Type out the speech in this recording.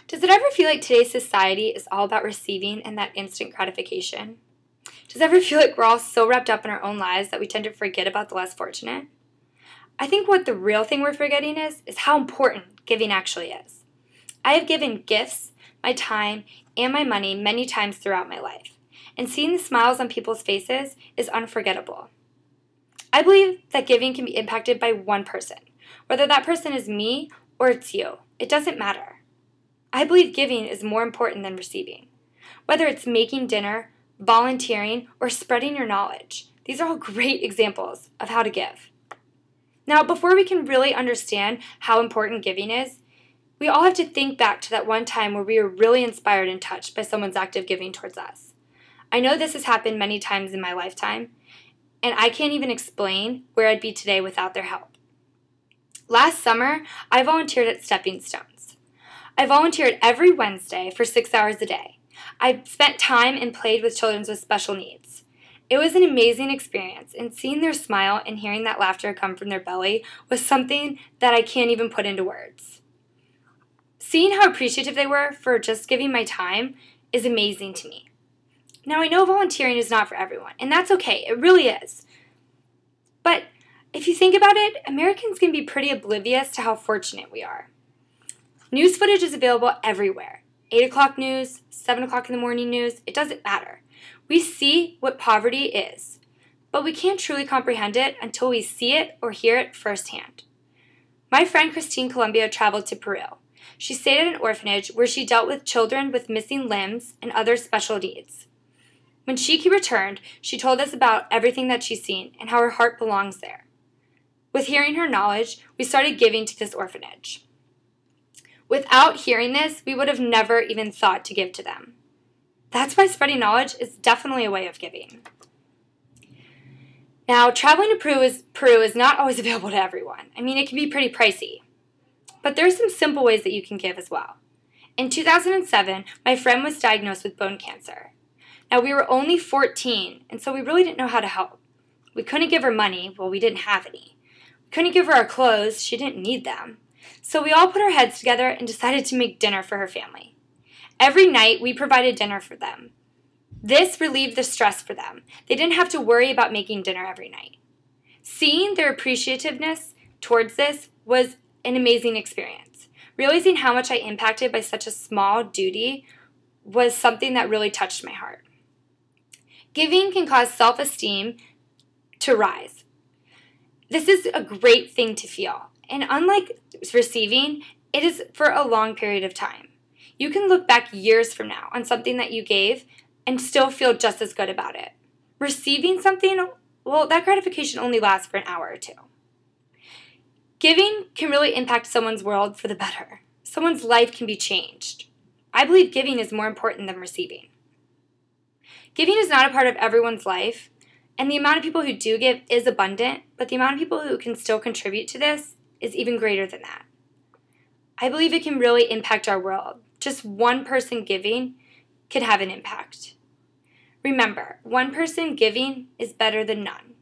Does it ever feel like today's society is all about receiving and that instant gratification? Does it ever feel like we're all so wrapped up in our own lives that we tend to forget about the less fortunate? I think what the real thing we're forgetting is how important giving actually is. I have given gifts, my time, and my money many times throughout my life, and seeing the smiles on people's faces is unforgettable. I believe that giving can be impacted by one person, whether that person is me or it's you. It doesn't matter. I believe giving is more important than receiving. Whether it's making dinner, volunteering, or spreading your knowledge, these are all great examples of how to give. Now, before we can really understand how important giving is, we all have to think back to that one time where we were really inspired and touched by someone's act of giving towards us. I know this has happened many times in my lifetime, and I can't even explain where I'd be today without their help. Last summer, I volunteered at Stepping Stones. I volunteered every Wednesday for 6 hours a day. I spent time and played with children with special needs. It was an amazing experience, and seeing their smile and hearing that laughter come from their belly was something that I can't even put into words. Seeing how appreciative they were for just giving my time is amazing to me. Now, I know volunteering is not for everyone, and that's okay. It really is. But if you think about it, Americans can be pretty oblivious to how fortunate we are. News footage is available everywhere. 8 o'clock news, 7 o'clock in the morning news, it doesn't matter. We see what poverty is, but we can't truly comprehend it until we see it or hear it firsthand. My friend Christine Columbia traveled to Peru. She stayed at an orphanage where she dealt with children with missing limbs and other special needs. When she returned, she told us about everything that she's seen and how her heart belongs there. With hearing her knowledge, we started giving to this orphanage. Without hearing this, we would have never even thought to give to them. That's why spreading knowledge is definitely a way of giving. Now, traveling to Peru is not always available to everyone. I mean, it can be pretty pricey. But there are some simple ways that you can give as well. In 2007, my friend was diagnosed with bone cancer. Now, we were only 14, and so we really didn't know how to help. We couldn't give her money, well, we didn't have any. We couldn't give her our clothes, she didn't need them. So we all put our heads together and decided to make dinner for her family. Every night, we provided dinner for them. This relieved the stress for them. They didn't have to worry about making dinner every night. Seeing their appreciativeness towards this was an amazing experience. Realizing how much I impacted by such a small duty was something that really touched my heart. Giving can cause self-esteem to rise. This is a great thing to feel. And unlike receiving, it is for a long period of time. You can look back years from now on something that you gave and still feel just as good about it. Receiving something, well, that gratification only lasts for an hour or two. Giving can really impact someone's world for the better. Someone's life can be changed. I believe giving is more important than receiving. Giving is not a part of everyone's life, and the amount of people who do give is abundant, but the amount of people who can still contribute to this is even greater than that. I believe it can really impact our world. Just one person giving could have an impact. Remember, one person giving is better than none.